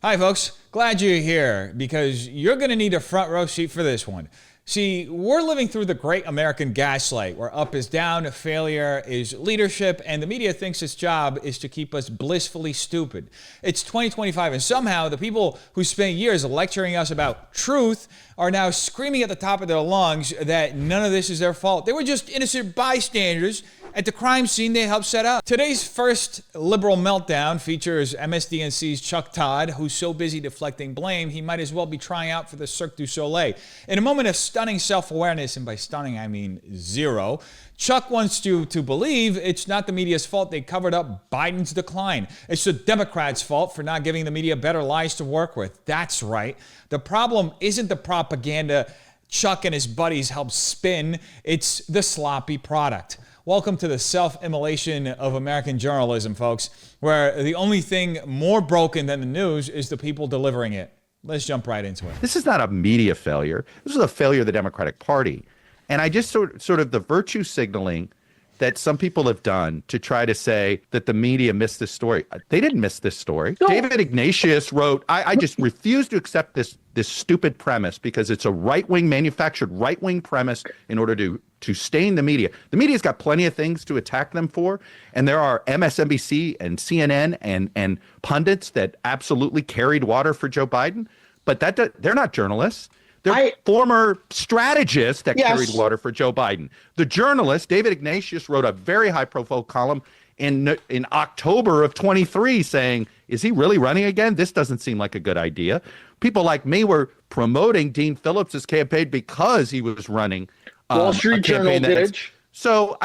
Hi folks, glad you're here because you're going to need a front row seat for this one. See, we're living through the great American gaslight where up is down, failure is leadership, and the media thinks its job is to keep us blissfully stupid. It's 2025 and somehow the people who spent years lecturing us about truth are now screaming at the top of their lungs that none of this is their fault. They were just innocent bystanders at the crime scene they helped set up. Today's first liberal meltdown features MSDNC's Chuck Todd, who's so busy deflecting blame, he might as well be trying out for the Cirque du Soleil. In a moment of stunning self-awareness, and by stunning I mean zero, Chuck wants you to believe it's not the media's fault they covered up Biden's decline. It's the Democrats' fault for not giving the media better lies to work with. That's right. The problem isn't the propaganda Chuck and his buddies helped spin, it's the sloppy product. Welcome to the self-immolation of American journalism, folks, where the only thing more broken than the news is the people delivering it. Let's jump right into it. This is not a media failure. This is a failure of the Democratic Party. And I just sort of the virtue signaling that some people have done to try to say that the media missed this story. They didn't miss this story. No. David Ignatius wrote, I just refuse to accept this stupid premise because it's a right-wing, manufactured right-wing premise in order to stain the media. The media's got plenty of things to attack them for, and there are MSNBC and CNN and pundits that absolutely carried water for Joe Biden, but they're not journalists. They're former strategists that carried water for Joe Biden. The journalist, David Ignatius, wrote a very high-profile column in October of 23 saying, is he really running again? This doesn't seem like a good idea. People like me were promoting Dean Phillips's campaign because he was running Wall Street Journal did. So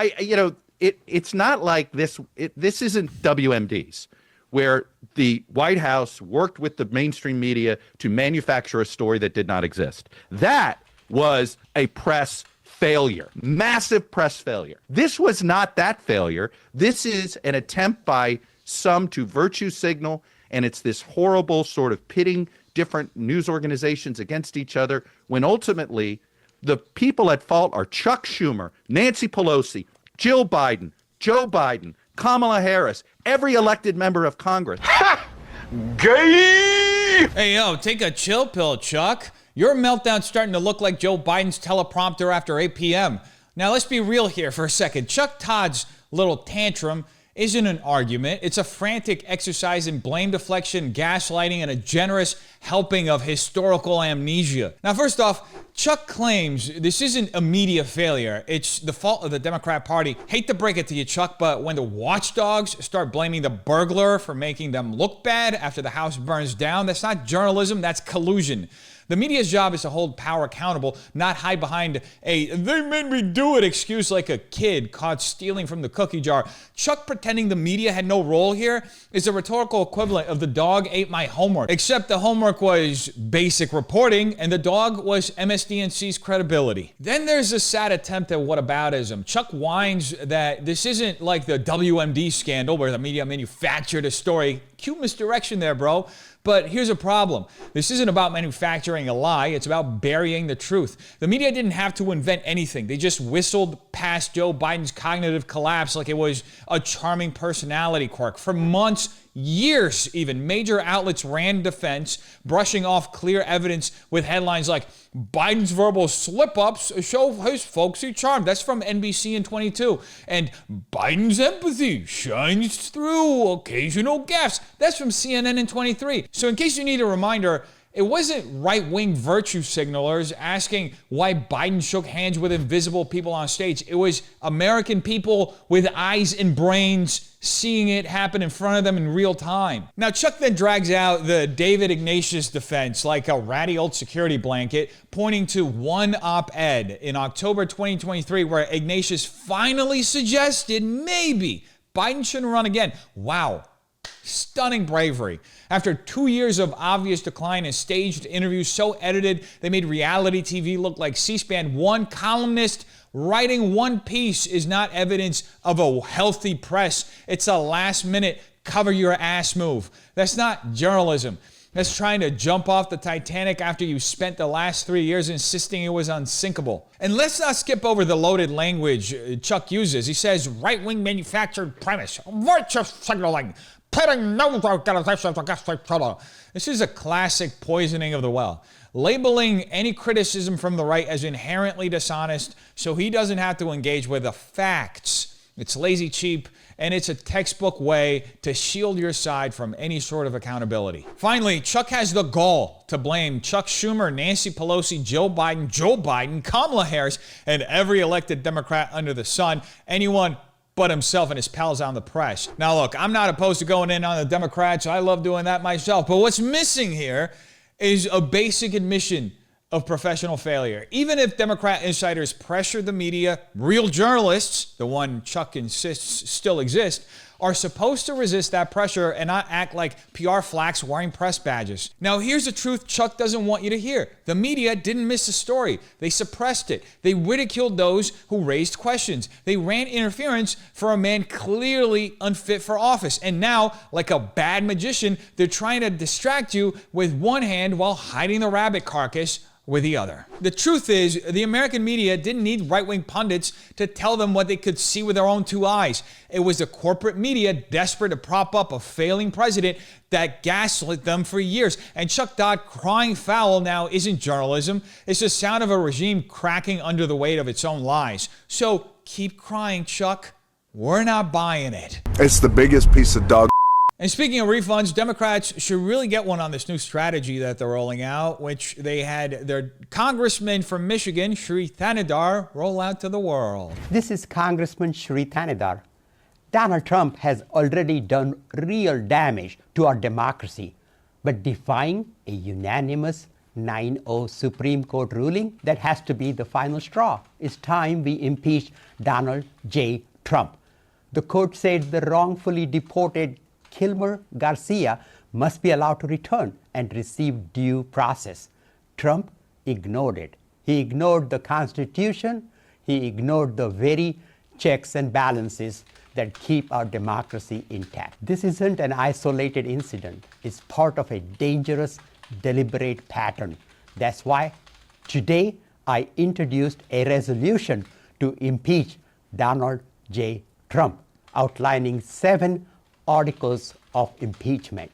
it's not like this. This isn't WMDs, where the White House worked with the mainstream media to manufacture a story that did not exist. That was a press failure, massive press failure. This was not that failure. This is an attempt by some to virtue signal, and it's this horrible sort of pitting different news organizations against each other, when ultimately the people at fault are Chuck Schumer, Nancy Pelosi, Jill Biden, Joe Biden, Kamala Harris, every elected member of Congress. Ha! Gay! Hey, yo, take a chill pill, Chuck. Your meltdown's starting to look like Joe Biden's teleprompter after 8 p.m. Now, let's be real here for a second. Chuck Todd's little tantrum isn't an argument. It's a frantic exercise in blame deflection, gaslighting, and a generous helping of historical amnesia. Now, first off, Chuck claims this isn't a media failure. It's the fault of the Democrat Party. Hate to break it to you, Chuck, but when the watchdogs start blaming the burglar for making them look bad after the house burns down, that's not journalism, that's collusion. The media's job is to hold power accountable, not hide behind a "they made me do it" excuse like a kid caught stealing from the cookie jar. Chuck pretending the media had no role here is a rhetorical equivalent of the dog ate my homework, except the homework was basic reporting and the dog was MSDNC's credibility. Then there's a sad attempt at whataboutism. Chuck whines that this isn't like the WMD scandal where the media manufactured a story. Cute misdirection there, bro. But here's a problem. This isn't about manufacturing a lie. It's about burying the truth. The media didn't have to invent anything. They just whistled past Joe Biden's cognitive collapse like it was a charming personality quirk. For months, years even, major outlets ran defense, brushing off clear evidence with headlines like, Biden's verbal slip-ups show his folksy charm. That's from NBC in 22. And Biden's empathy shines through occasional gaffes. That's from CNN in 23. So in case you need a reminder, it wasn't right-wing virtue signalers asking why Biden shook hands with invisible people on stage. It was American people with eyes and brains seeing it happen in front of them in real time. Now, Chuck then drags out the David Ignatius defense like a ratty old security blanket, pointing to one op-ed in October 2023 where Ignatius finally suggested maybe Biden shouldn't run again. Wow. Stunning bravery. After 2 years of obvious decline and staged interviews so edited they made reality TV look like C-SPAN, one columnist writing one piece is not evidence of a healthy press. It's a last-minute cover-your-ass move. That's not journalism. That's trying to jump off the Titanic after you spent the last 3 years insisting it was unsinkable. And let's not skip over the loaded language Chuck uses. He says, right-wing manufactured premise, virtue signaling, This is a classic poisoning of the well, labeling any criticism from the right as inherently dishonest so he doesn't have to engage with the facts. It's lazy, cheap, and it's a textbook way to shield your side from any sort of accountability. Finally, Chuck has the gall to blame Chuck Schumer, Nancy Pelosi, Joe Biden, Kamala Harris, and every elected Democrat under the sun, anyone but himself and his pals on the press. Now look, I'm not opposed to going in on the Democrats. I love doing that myself. But what's missing here is a basic admission of professional failure. Even if Democrat insiders pressure the media, real journalists, the one Chuck insists still exist, are supposed to resist that pressure and not act like PR flacks wearing press badges. Now here's the truth Chuck doesn't want you to hear. The media didn't miss the story. They suppressed it. They ridiculed those who raised questions. They ran interference for a man clearly unfit for office. And now, like a bad magician, they're trying to distract you with one hand while hiding the rabbit carcass with the other. The truth is, the American media didn't need right-wing pundits to tell them what they could see with their own two eyes. It was the corporate media desperate to prop up a failing president that gaslit them for years. And Chuck Todd crying foul now isn't journalism. It's the sound of a regime cracking under the weight of its own lies. So keep crying, Chuck. We're not buying it. It's the biggest piece of dog. And speaking of refunds, Democrats should really get one on this new strategy that they're rolling out, which they had their congressman from Michigan, Shri Thanadar, roll out to the world. This is Congressman Shri Thanadar. Donald Trump has already done real damage to our democracy, but defying a unanimous 9-0 Supreme Court ruling that has to be the final straw. It's time we impeach Donald J. Trump. The court said the wrongfully deported Kilmer Garcia must be allowed to return and receive due process. Trump ignored it. He ignored the Constitution. He ignored the very checks and balances that keep our democracy intact. This isn't an isolated incident. It's part of a dangerous, deliberate pattern. That's why today I introduced a resolution to impeach Donald J. Trump, outlining 7 articles of impeachment.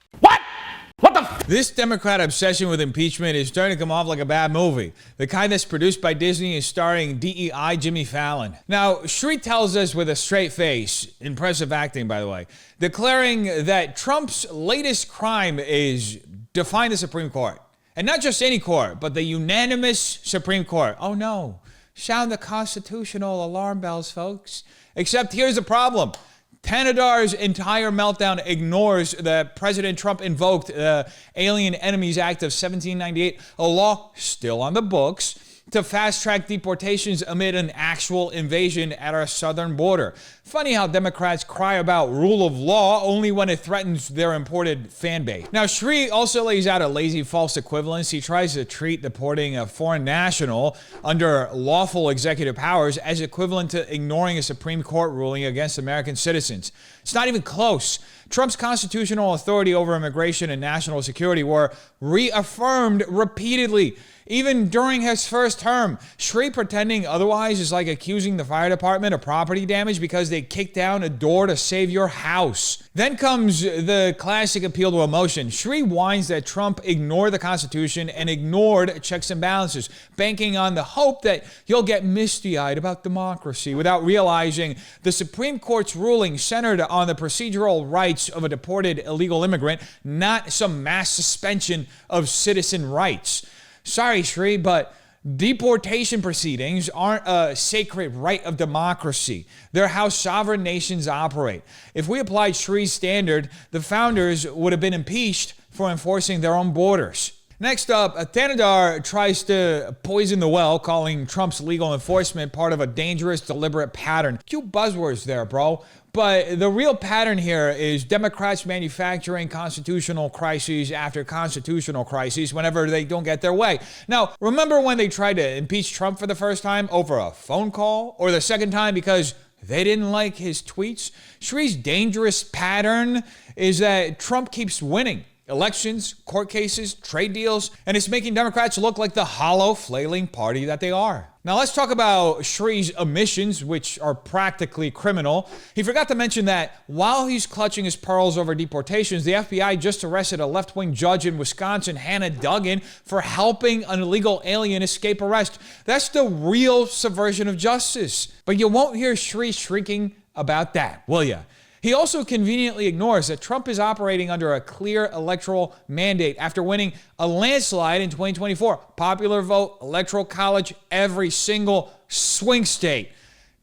This Democrat obsession with impeachment is starting to come off like a bad movie. The kind that's produced by Disney and starring DEI Jimmy Fallon. Now, Shri tells us with a straight face, impressive acting by the way, declaring that Trump's latest crime is defying the Supreme Court. And not just any court, but the unanimous Supreme Court. Oh no, sound the constitutional alarm bells, folks. Except here's the problem. Thanadar's entire meltdown ignores that President Trump invoked the Alien Enemies Act of 1798, a law still on the books, to fast-track deportations amid an actual invasion at our southern border. Funny how Democrats cry about rule of law only when it threatens their imported fan base. Now, Shri also lays out a lazy false equivalence. He tries to treat deporting a foreign national under lawful executive powers as equivalent to ignoring a Supreme Court ruling against American citizens. It's not even close. Trump's constitutional authority over immigration and national security were reaffirmed repeatedly, even during his first term. Shri pretending otherwise is like accusing the fire department of property damage because they kicked down a door to save your house. Then comes the classic appeal to emotion. Shri whines that Trump ignored the Constitution and ignored checks and balances, banking on the hope that he'll get misty-eyed about democracy without realizing the Supreme Court's ruling centered on the procedural rights of a deported illegal immigrant, not some mass suspension of citizen rights. Sorry, Shri, but deportation proceedings aren't a sacred right of democracy. They're how sovereign nations operate. If we applied Shri's standard, the founders would have been impeached for enforcing their own borders. Next up, Thanadar tries to poison the well, calling Trump's legal enforcement part of a dangerous, deliberate pattern. Cute buzzwords there, bro. But the real pattern here is Democrats manufacturing constitutional crises after constitutional crises whenever they don't get their way. Now, remember when they tried to impeach Trump for the first time over a phone call? Or the second time because they didn't like his tweets? Shri's dangerous pattern is that Trump keeps winning. elections, court cases, trade deals, and it's making Democrats look like the hollow, flailing party that they are. Now let's talk about Shri's omissions, which are practically criminal. He forgot to mention that while he's clutching his pearls over deportations, the FBI just arrested a left-wing judge in Wisconsin, Hannah Duggan, for helping an illegal alien escape arrest. That's the real subversion of justice. But you won't hear Shri shrieking about that, will ya? He also conveniently ignores that Trump is operating under a clear electoral mandate after winning a landslide in 2024. Popular vote, electoral college, every single swing state.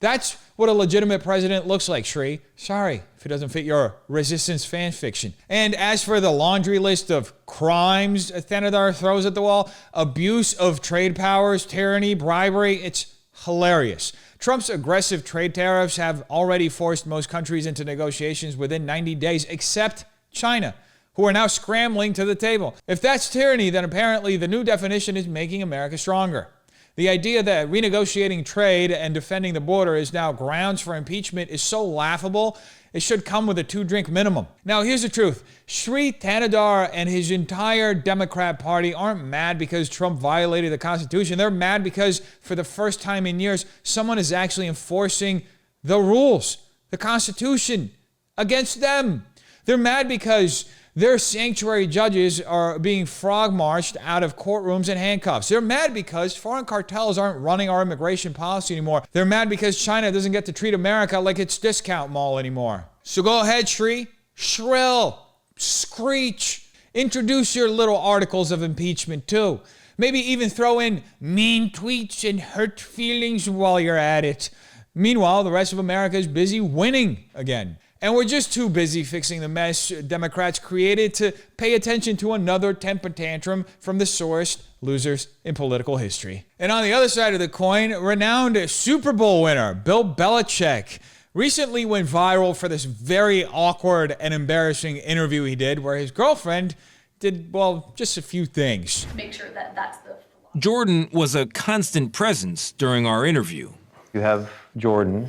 That's what a legitimate president looks like, Shri. Sorry if it doesn't fit your resistance fan fiction. And as for the laundry list of crimes Thanadar throws at the wall, abuse of trade powers, tyranny, bribery, it's hilarious. Trump's aggressive trade tariffs have already forced most countries into negotiations within 90 days, except China, who are now scrambling to the table. If that's tyranny, then apparently the new definition is making America stronger. The idea that renegotiating trade and defending the border is now grounds for impeachment is so laughable, it should come with a 2-drink minimum. Now, here's the truth. Shri Thanadar and his entire Democrat Party aren't mad because Trump violated the Constitution. They're mad because, for the first time in years, someone is actually enforcing the rules, the Constitution, against them. They're mad because their sanctuary judges are being frog-marched out of courtrooms in handcuffs. They're mad because foreign cartels aren't running our immigration policy anymore. They're mad because China doesn't get to treat America like its discount mall anymore. So go ahead, Shri. Shrill. Screech. Introduce your little articles of impeachment, too. Maybe even throw in mean tweets and hurt feelings while you're at it. Meanwhile, the rest of America is busy winning again. And we're just too busy fixing the mess Democrats created to pay attention to another temper tantrum from the sorest losers in political history. And on the other side of the coin, renowned Super Bowl winner Bill Belichick recently went viral for this very awkward and embarrassing interview he did where his girlfriend did, well, just a few things. Make sure that that's the Jordan was a constant presence during our interview. You have Jordan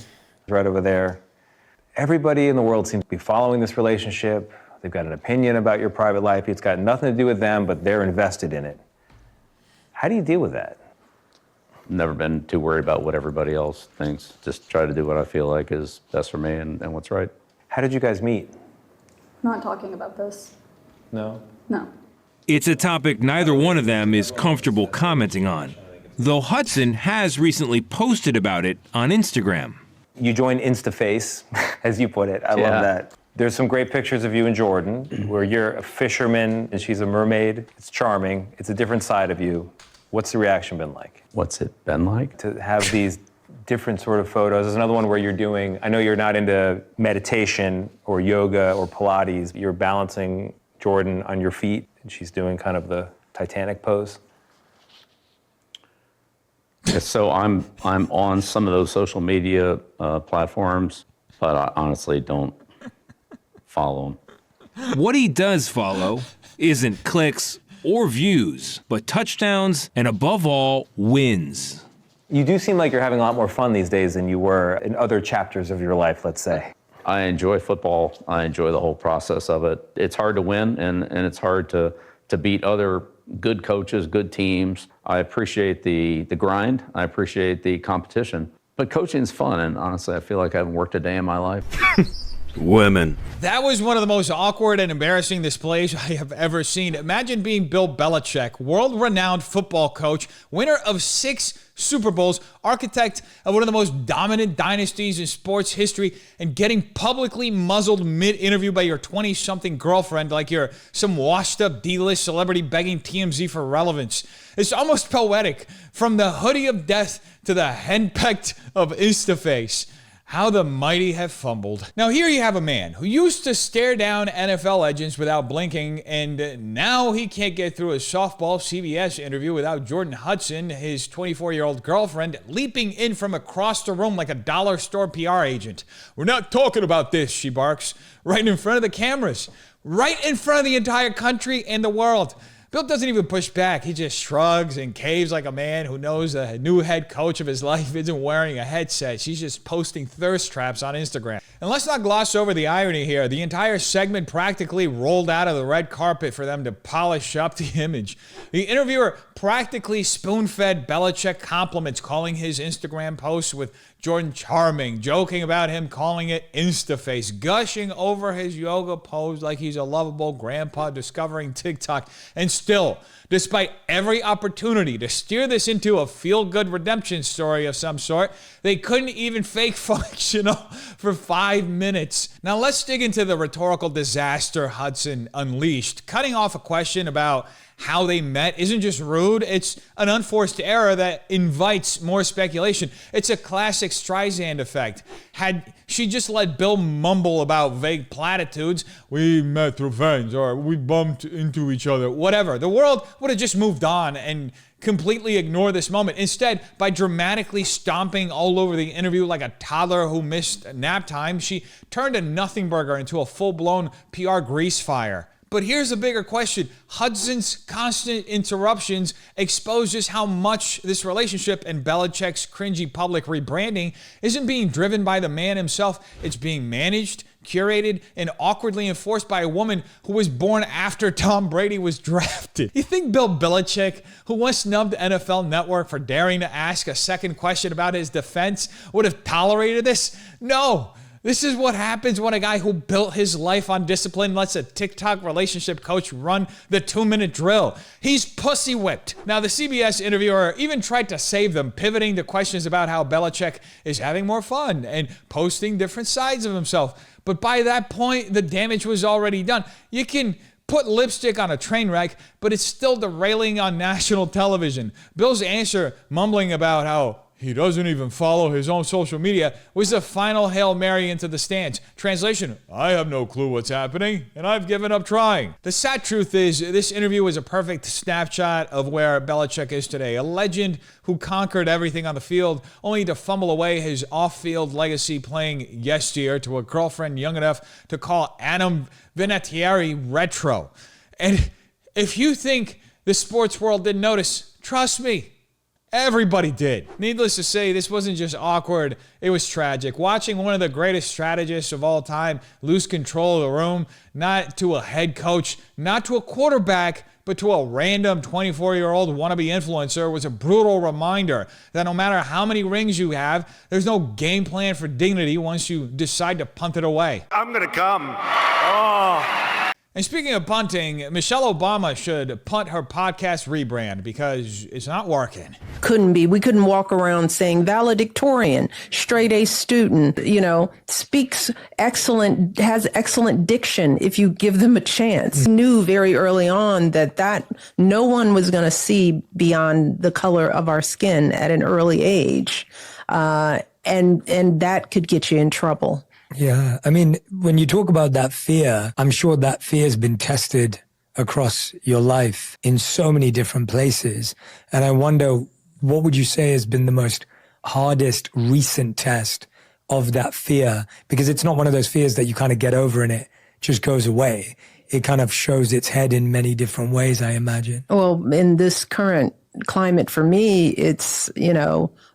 right over there. Everybody in the world seems to be following this relationship. They've got an opinion about your private life. It's got nothing to do with them, but they're invested in it. How do you deal with that? Never been too worried about what everybody else thinks. Just try to do what I feel like is best for me and what's right. How did you guys meet? not talking about this. No? No. It's a topic neither one of them is comfortable commenting on, though Hudson has recently posted about it on Instagram. You joined InstaFace, as you put it. I love that. There's some great pictures of you and Jordan, where you're a fisherman and she's a mermaid. It's charming. It's a different side of you. What's the reaction been like? What's it been like? To have these different sort of photos. There's another one where you're doing, I know you're not into meditation or yoga or Pilates. You're balancing Jordan on your feet, and she's doing kind of the Titanic pose. Yeah, so I'm on some of those social media platforms, but I honestly don't follow them. What he does follow isn't clicks or views, but touchdowns and, above all, wins. You do seem like you're having a lot more fun these days than you were in other chapters of your life, let's say. I enjoy football. I enjoy the whole process of it. It's hard to win, and it's hard to beat other good coaches, good teams. I appreciate the grind. I appreciate the competition. But coaching's fun, and honestly, I feel like I haven't worked a day in my life. Women. That was one of the most awkward and embarrassing displays I have ever seen. Imagine being Bill Belichick, world-renowned football coach, winner of 6 Super Bowls, architect of one of the most dominant dynasties in sports history, and getting publicly muzzled mid-interview by your 20-something girlfriend like you're some washed-up D-list celebrity begging TMZ for relevance. It's almost poetic. From the hoodie of death to the henpecked of Instaface. How the mighty have fumbled. Now here you have a man who used to stare down NFL legends without blinking, and now he can't get through a softball CBS interview without Jordan Hudson, his 24-year-old girlfriend, leaping in from across the room like a dollar store PR agent. "We're not talking about this," she barks, right in front of the cameras, right in front of the entire country and the world. Bill doesn't even push back. He just shrugs and caves like a man who knows the new head coach of his life isn't wearing a headset. She's just posting thirst traps on Instagram. And let's not gloss over the irony here. The entire segment practically rolled out of the red carpet for them to polish up the image. The interviewer practically spoon-fed Belichick compliments, calling his Instagram posts with Jordan charming, joking about him calling it Instaface, gushing over his yoga pose like he's a lovable grandpa discovering TikTok. And still, despite every opportunity to steer this into a feel-good redemption story of some sort, they couldn't even fake functional for 5 minutes. Now let's dig into the rhetorical disaster Hudson unleashed. Cutting off a question about how they met isn't just rude, it's an unforced error that invites more speculation. It's a classic Streisand effect. Had she just let Bill mumble about vague platitudes, we met through friends, or we bumped into each other, whatever, the world would have just moved on and completely ignore this moment. Instead, by dramatically stomping all over the interview like a toddler who missed nap time, she turned a nothing burger into a full-blown PR grease fire. But here's a bigger question. Hudson's constant interruptions expose just how much this relationship and Belichick's cringy public rebranding isn't being driven by the man himself. It's being managed, curated, and awkwardly enforced by a woman who was born after Tom Brady was drafted. You think Bill Belichick, who once snubbed NFL Network for daring to ask a second question about his defense, would have tolerated this? No. This is what happens when a guy who built his life on discipline lets a TikTok relationship coach run the 2-minute drill. He's pussy whipped. Now, the CBS interviewer even tried to save them, pivoting to questions about how Belichick is having more fun and posting different sides of himself. But by that point, the damage was already done. You can put lipstick on a train wreck, but it's still derailing on national television. Bill's answer, mumbling about how he doesn't even follow his own social media, was the final Hail Mary into the stands. Translation, I have no clue what's happening, and I've given up trying. The sad truth is, this interview was a perfect snapshot of where Belichick is today. A legend who conquered everything on the field, only to fumble away his off-field legacy playing yesteryear to a girlfriend young enough to call Adam Vinatieri retro. And if you think the sports world didn't notice, trust me, everybody did. Needless to say, this wasn't just awkward, it was tragic. Watching one of the greatest strategists of all time lose control of the room, not to a head coach, not to a quarterback, but to a random 24-year-old wannabe influencer, was a brutal reminder that no matter how many rings you have, there's no game plan for dignity once you decide to punt it away. I'm gonna come. Oh. And speaking of punting, Michelle Obama should punt her podcast rebrand because it's not working. Couldn't be. We couldn't walk around saying valedictorian, straight A student, speaks excellent, has excellent diction if you give them a chance. Knew very early on that no one was going to see beyond the color of our skin at an early age. And that could get you in trouble. Yeah. I mean, when you talk about that fear, I'm sure that fear has been tested across your life in so many different places. And I wonder, what would you say has been the most hardest recent test of that fear? Because it's not one of those fears that you kind of get over and it just goes away. It kind of shows its head in many different ways, I imagine. Well, in this current climate for me, it's,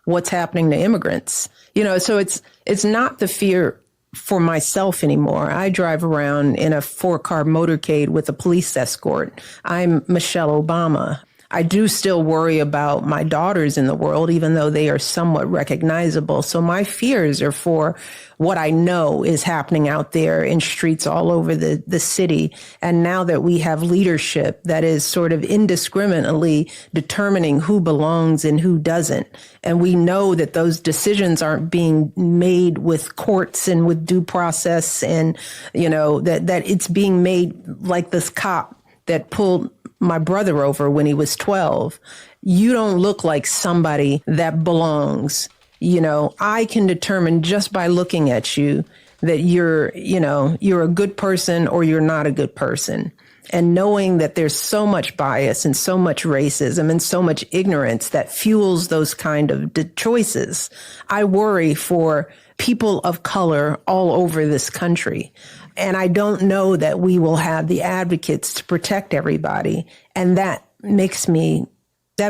what's happening to immigrants. So it's not the fear for myself anymore. I drive around in a 4-car motorcade with a police escort. I'm Michelle Obama. I do still worry about my daughters in the world, even though they are somewhat recognizable. So my fears are for what I know is happening out there in streets all over the city. And now that we have leadership that is sort of indiscriminately determining who belongs and who doesn't, and we know that those decisions aren't being made with courts and with due process, and, that it's being made like this cop that pulled my brother over when he was 12. You don't look like somebody that belongs. I can determine just by looking at you that you're a good person or you're not a good person. And knowing that there's so much bias and so much racism and so much ignorance that fuels those kind of choices, I worry for people of color all over this country. And I don't know that we will have the advocates to protect everybody. And that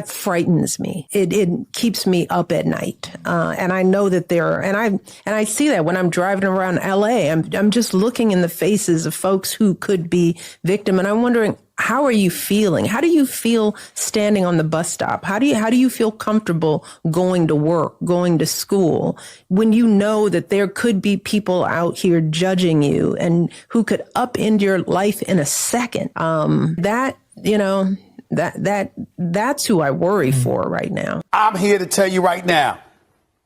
frightens me. It keeps me up at night. And I know that and I see that when I'm driving around LA, I'm just looking in the faces of folks who could be victim. And I'm wondering, how are you feeling? How do you feel standing on the bus stop? How do you feel comfortable going to work, going to school, when you know that there could be people out here judging you and who could upend your life in a second? That's who I worry for right now. I'm here to tell you right now,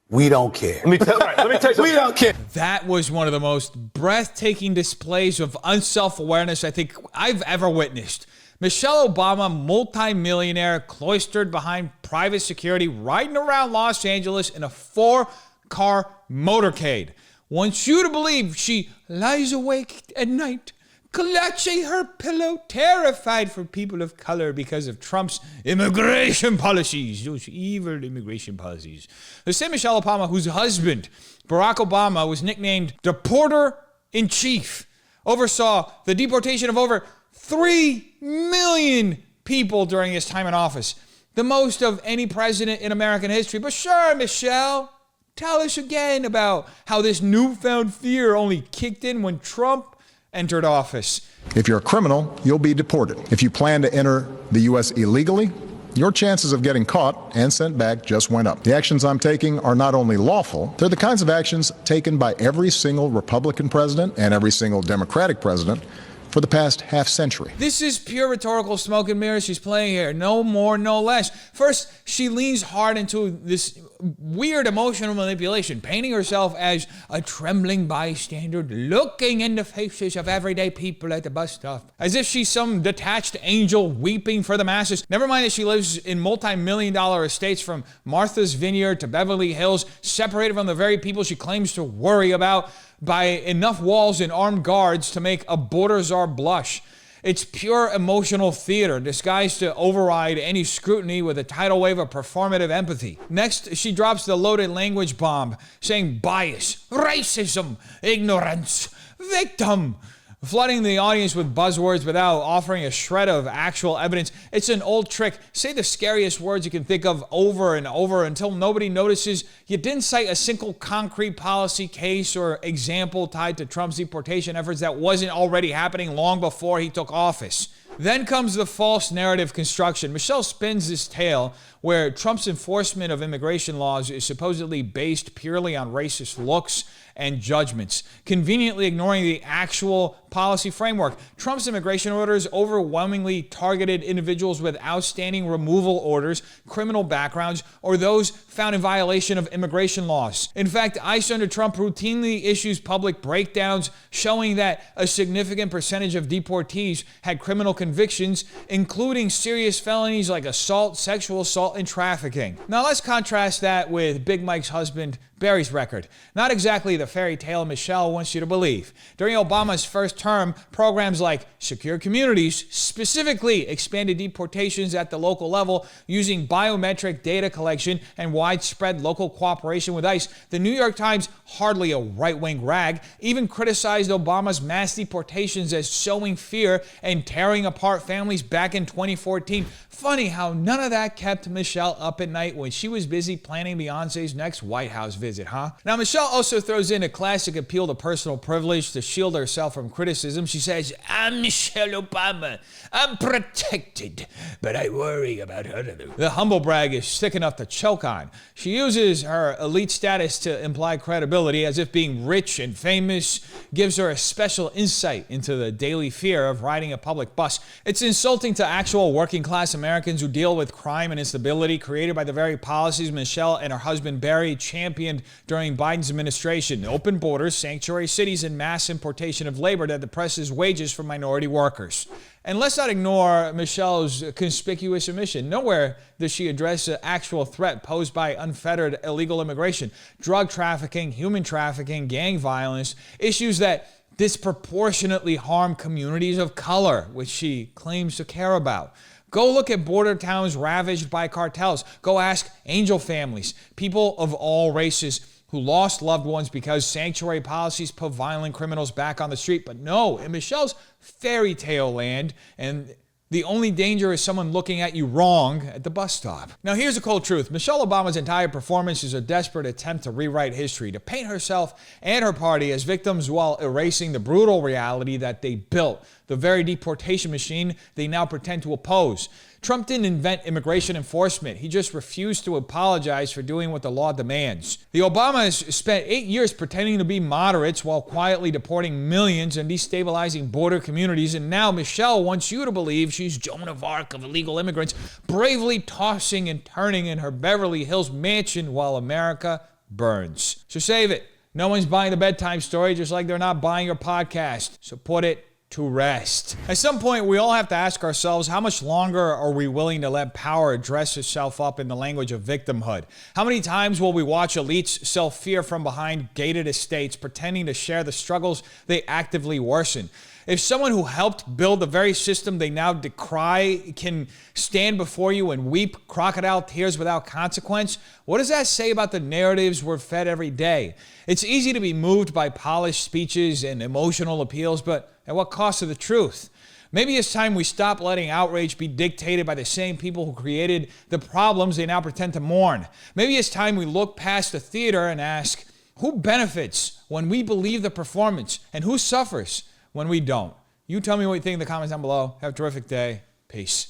we don't care. Let me tell you something. We don't care. That was one of the most breathtaking displays of unself-awareness I think I've ever witnessed. Michelle Obama, multimillionaire, cloistered behind private security, riding around Los Angeles in a 4-car motorcade, wants you to believe she lies awake at night, clutching her pillow, terrified for people of color because of Trump's immigration policies, those evil immigration policies. The same Michelle Obama, whose husband, Barack Obama, was nicknamed Deporter-in-Chief, oversaw the deportation of over 3 million people during his time in office, the most of any president in American history. But sure, Michelle, tell us again about how this newfound fear only kicked in when Trump entered office. If you're a criminal, you'll be deported. If you plan to enter the U.S. illegally, your chances of getting caught and sent back just went up. The actions I'm taking are not only lawful, they're the kinds of actions taken by every single Republican president and every single Democratic president for the past half century. This is pure rhetorical smoke and mirrors she's playing here. No more, no less. First, she leans hard into this weird emotional manipulation, painting herself as a trembling bystander, looking in the faces of everyday people at the bus stop, as if she's some detached angel weeping for the masses. Never mind that she lives in multi-million-dollar estates from Martha's Vineyard to Beverly Hills, separated from the very people she claims to worry about by enough walls and armed guards to make a border czar blush. It's pure emotional theater disguised to override any scrutiny with a tidal wave of performative empathy. Next, she drops the loaded language bomb, saying bias, racism, ignorance, victim, flooding the audience with buzzwords without offering a shred of actual evidence. It's an old trick. Say the scariest words you can think of over and over until nobody notices you didn't cite a single concrete policy case or example tied to Trump's deportation efforts that wasn't already happening long before he took office. Then comes the false narrative construction. Michelle spins this tale where Trump's enforcement of immigration laws is supposedly based purely on racist looks and judgments, conveniently ignoring the actual policy framework. Trump's immigration orders overwhelmingly targeted individuals with outstanding removal orders, criminal backgrounds, or those found in violation of immigration laws. In fact, ICE under Trump routinely issues public breakdowns showing that a significant percentage of deportees had criminal convictions, including serious felonies like assault, sexual assault, and trafficking. Now let's contrast that with Big Mike's husband, Barry's record. Not exactly the fairy tale Michelle wants you to believe. During Obama's first term, programs like Secure Communities specifically expanded deportations at the local level using biometric data collection and widespread local cooperation with ICE. The New York Times, hardly a right-wing rag, even criticized Obama's mass deportations as sowing fear and tearing apart families back in 2014. Funny how none of that kept Michelle up at night when she was busy planning Beyonce's next White House visit, huh? Now, Michelle also throws in a classic appeal to personal privilege to shield herself from criticism. She says, "I'm Michelle Obama. I'm protected, but I worry about others." The humble brag is thick enough to choke on. She uses her elite status to imply credibility, as if being rich and famous gives her a special insight into the daily fear of riding a public bus. It's insulting to actual working-class Americans who deal with crime and instability created by the very policies Michelle and her husband Barry championed during Biden's administration: open borders, sanctuary cities, and mass importation of labor that depresses wages for minority workers. And let's not ignore Michelle's conspicuous omission. Nowhere does she address the actual threat posed by unfettered illegal immigration, drug trafficking, human trafficking, gang violence, issues that disproportionately harm communities of color, which she claims to care about. Go look at border towns ravaged by cartels. Go ask angel families, people of all races, who lost loved ones because sanctuary policies put violent criminals back on the street. But no, in Michelle's fairy tale land, and the only danger is someone looking at you wrong at the bus stop. Now here's the cold truth. Michelle Obama's entire performance is a desperate attempt to rewrite history, to paint herself and her party as victims while erasing the brutal reality that they built, the very deportation machine they now pretend to oppose. Trump didn't invent immigration enforcement. He just refused to apologize for doing what the law demands. The Obamas spent 8 years pretending to be moderates while quietly deporting millions and destabilizing border communities. And now Michelle wants you to believe she's Joan of Arc of illegal immigrants, bravely tossing and turning in her Beverly Hills mansion while America burns. So save it. No one's buying the bedtime story, just like they're not buying your podcast. So put it to rest. At some point, we all have to ask ourselves, how much longer are we willing to let power dress itself up in the language of victimhood? How many times will we watch elites sell fear from behind gated estates, pretending to share the struggles they actively worsen? If someone who helped build the very system they now decry can stand before you and weep crocodile tears without consequence, what does that say about the narratives we're fed every day? It's easy to be moved by polished speeches and emotional appeals, but at what cost to the truth? Maybe it's time we stop letting outrage be dictated by the same people who created the problems they now pretend to mourn. Maybe it's time we look past the theater and ask, who benefits when we believe the performance, and who suffers when we don't? You tell me what you think in the comments down below. Have a terrific day. Peace.